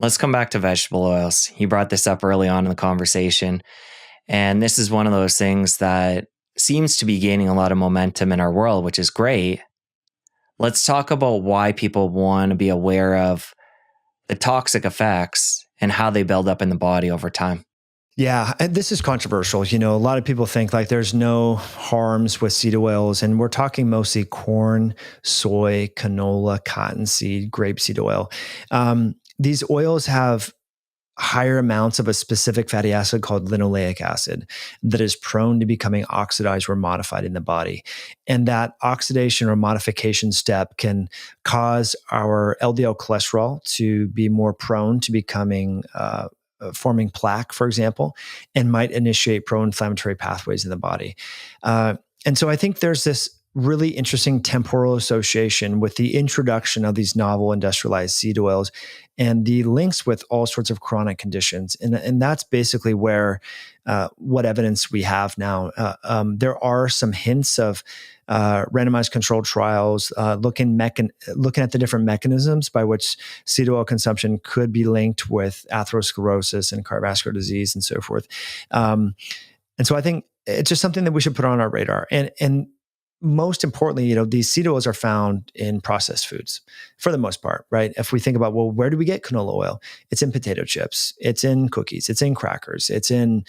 Let's come back to vegetable oils. You brought this up early on in the conversation. And this is one of those things that seems to be gaining a lot of momentum in our world, which is great. Let's talk about why people want to be aware of the toxic effects and how they build up in the body over time. Yeah, and this is controversial. A lot of people think like there's no harms with seed oils, and we're talking mostly corn, soy, canola, cottonseed, grapeseed oil. These oils have higher amounts of a specific fatty acid called linoleic acid that is prone to becoming oxidized or modified in the body. And that oxidation or modification step can cause our LDL cholesterol to be more prone to becoming forming plaque, for example, and might initiate pro-inflammatory pathways in the body. And so I think there's this really interesting temporal association with the introduction of these novel industrialized seed oils and the links with all sorts of chronic conditions. And that's basically where what evidence we have now. There are some hints of randomized controlled trials looking at the different mechanisms by which seed oil consumption could be linked with atherosclerosis and cardiovascular disease and so forth. And so I think it's just something that we should put on our radar. And most importantly, these seed oils are found in processed foods for the most part, right? If we think about, well, where do we get canola oil? It's in potato chips, it's in cookies, it's in crackers, it's in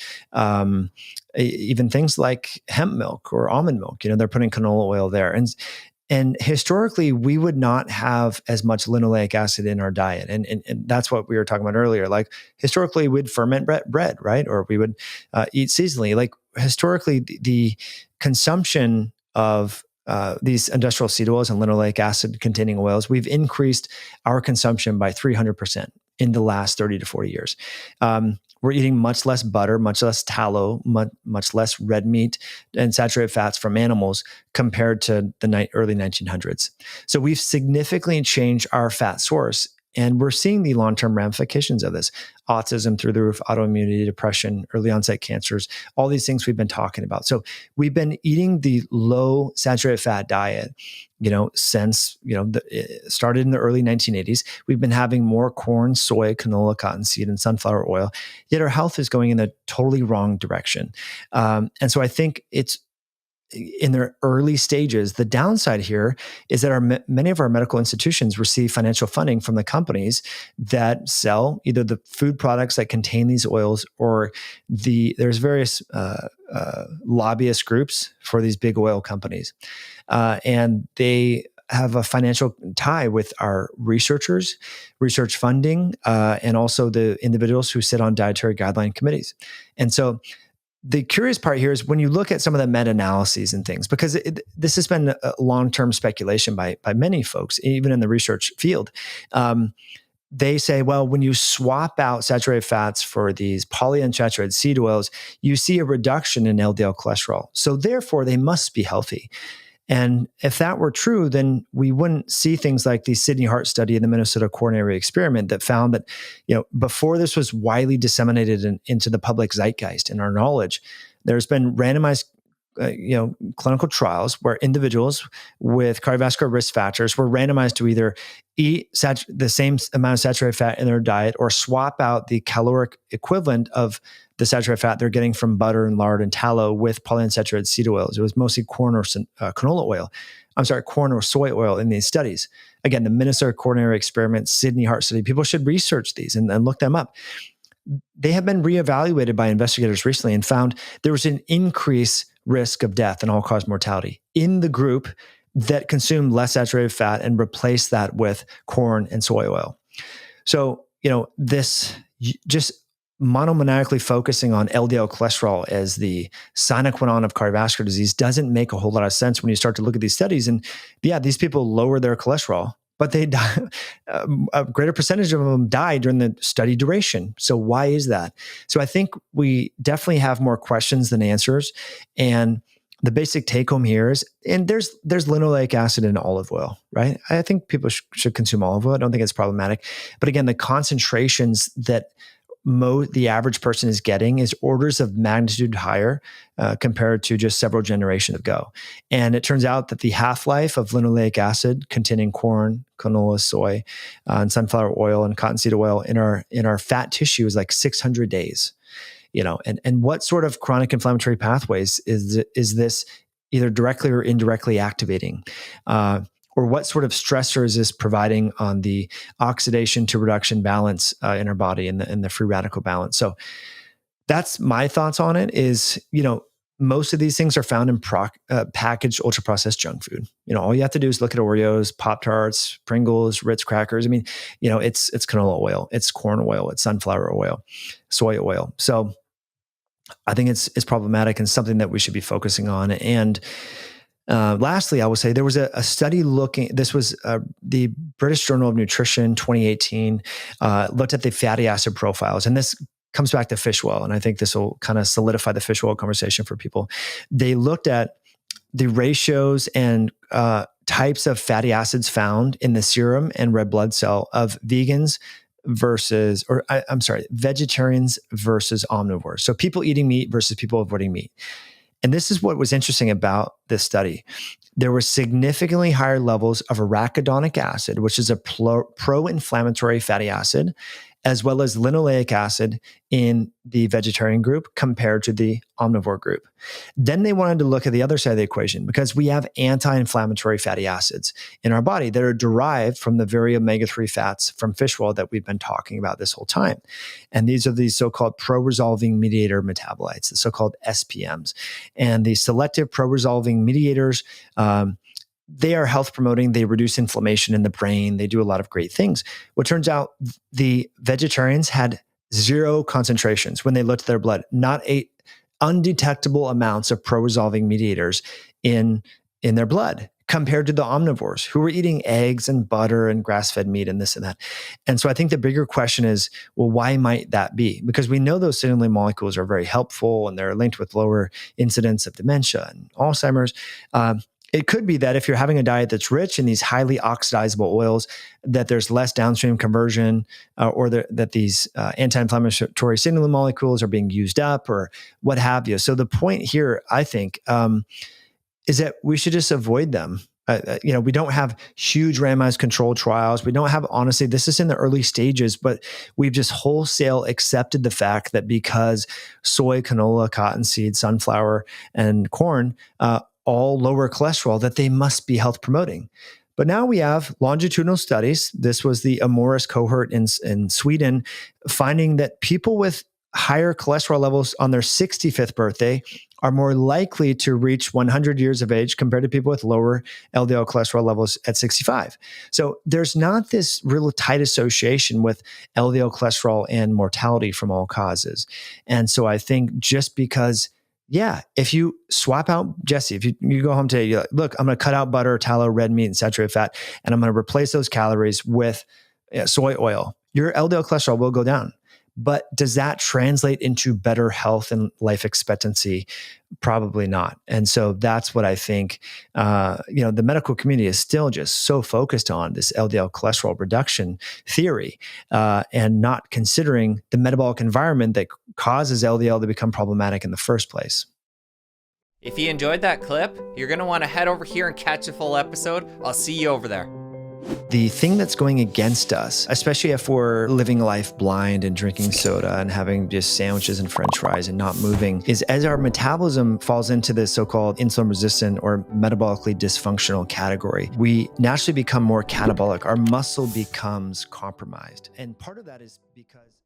even things like hemp milk or almond milk. They're putting canola oil there. And historically, we would not have as much linoleic acid in our diet. And that's what we were talking about earlier. Like historically, we'd ferment bread, right? Or we would eat seasonally. Like historically, the consumption of these industrial seed oils and linoleic acid containing oils, we've increased our consumption by 300% in the last 30 to 40 years. We're eating much less butter, much less tallow, much less red meat and saturated fats from animals compared to the early 1900s. So we've significantly changed our fat source. And we're seeing the long-term ramifications of this. Autism through the roof, autoimmunity, depression, early onset cancers, all these things we've been talking about. So we've been eating the low saturated fat diet, since, started in the early 1980s. We've been having more corn, soy, canola, cottonseed, and sunflower oil, yet our health is going in the totally wrong direction. And so I think it's in their early stages. The downside here is that many of our medical institutions receive financial funding from the companies that sell either the food products that contain these oils or there's various lobbyist groups for these big oil companies. And they have a financial tie with our researchers, research funding, and also the individuals who sit on dietary guideline committees. And so the curious part here is when you look at some of the meta-analyses and things, because this has been a long-term speculation by many folks, even in the research field. They say, well, when you swap out saturated fats for these polyunsaturated seed oils, you see a reduction in LDL cholesterol. So therefore, they must be healthy. And if that were true, then we wouldn't see things like the Sydney Heart study and the Minnesota coronary experiment that found that, before this was widely disseminated into the public zeitgeist and our knowledge, there's been randomized clinical trials where individuals with cardiovascular risk factors were randomized to either eat the same amount of saturated fat in their diet or swap out the caloric equivalent of the saturated fat they're getting from butter and lard and tallow with polyunsaturated seed oils. It was mostly corn or canola oil. Corn or soy oil in these studies. Again, the Minnesota coronary experiment, Sydney Heart study, people should research these and look them up. They have been reevaluated by investigators recently and found there was an increased risk of death and all-cause mortality in the group that consumed less saturated fat and replaced that with corn and soy oil. So, this just monomaniacally focusing on LDL cholesterol as the sine qua non of cardiovascular disease doesn't make a whole lot of sense when you start to look at these studies. And yeah, these people lower their cholesterol, but they die, a greater percentage of them die during the study duration. So why is that? So I think we definitely have more questions than answers. And the basic take home here is, and there's linoleic acid in olive oil, right? I think people should consume olive oil. I don't think it's problematic. But again, the concentrations that the average person is getting is orders of magnitude higher compared to just several generations ago. And it turns out that the half-life of linoleic acid containing corn, canola, soy, and sunflower oil and cottonseed oil in our fat tissue is like 600 days. And what sort of chronic inflammatory pathways is this either directly or indirectly activating? Or what sort of stressor is this providing on the oxidation to reduction balance in our body and the free radical balance? So that's my thoughts on it is, most of these things are found in packaged ultra processed junk food. All you have to do is look at Oreos, Pop-Tarts, Pringles, Ritz crackers. I mean, it's canola oil, it's corn oil, it's sunflower oil, soy oil. So I think it's problematic and something that we should be focusing on. And lastly, I will say there was a study this was the British Journal of Nutrition 2018, looked at the fatty acid profiles. And this comes back to fish oil. And I think this will kind of solidify the fish oil conversation for people. They looked at the ratios and types of fatty acids found in the serum and red blood cell of vegetarians versus omnivores. So people eating meat versus people avoiding meat. And this is what was interesting about this study. There were significantly higher levels of arachidonic acid, which is a pro-inflammatory fatty acid, as well as linoleic acid in the vegetarian group compared to the omnivore group. Then they wanted to look at the other side of the equation because we have anti-inflammatory fatty acids in our body that are derived from the very omega-3 fats from fish oil that we've been talking about this whole time. And these are these so-called pro-resolving mediator metabolites, the so-called SPMs. And the selective pro-resolving mediators, they are health promoting. They reduce inflammation in the brain. They do a lot of great things. Well, it turns out the vegetarians had zero concentrations when they looked at their blood, not undetectable amounts of pro-resolving mediators in their blood compared to the omnivores who were eating eggs and butter and grass-fed meat and this and that. And so I think the bigger question is, well, why might that be? Because we know those signaling molecules are very helpful and they're linked with lower incidence of dementia and Alzheimer's. It could be that if you're having a diet that's rich in these highly oxidizable oils, that there's less downstream conversion or that these anti-inflammatory signaling molecules are being used up or what have you. So the point here, I think, is that we should just avoid them. We don't have huge randomized controlled trials. We don't have, honestly, this is in the early stages, but we've just wholesale accepted the fact that because soy, canola, cottonseed, sunflower, and corn, all lower cholesterol, that they must be health promoting. But now we have longitudinal studies. This was the Amoris cohort in Sweden, finding that people with higher cholesterol levels on their 65th birthday are more likely to reach 100 years of age compared to people with lower LDL cholesterol levels at 65. So there's not this real tight association with LDL cholesterol and mortality from all causes. And so I think just because if you swap out, Jesse, if you go home today, you're like, look, I'm going to cut out butter, tallow, red meat, and saturated fat, and I'm going to replace those calories with soy oil. Your LDL cholesterol will go down. But does that translate into better health and life expectancy? Probably not. And so that's what I think, the medical community is still just so focused on this LDL cholesterol reduction theory and not considering the metabolic environment that causes LDL to become problematic in the first place. If you enjoyed that clip, you're going to want to head over here and catch a full episode. I'll see you over there. The thing that's going against us, especially if we're living life blind and drinking soda and having just sandwiches and french fries and not moving, is as our metabolism falls into this so-called insulin resistant or metabolically dysfunctional category, we naturally become more catabolic. Our muscle becomes compromised. And part of that is because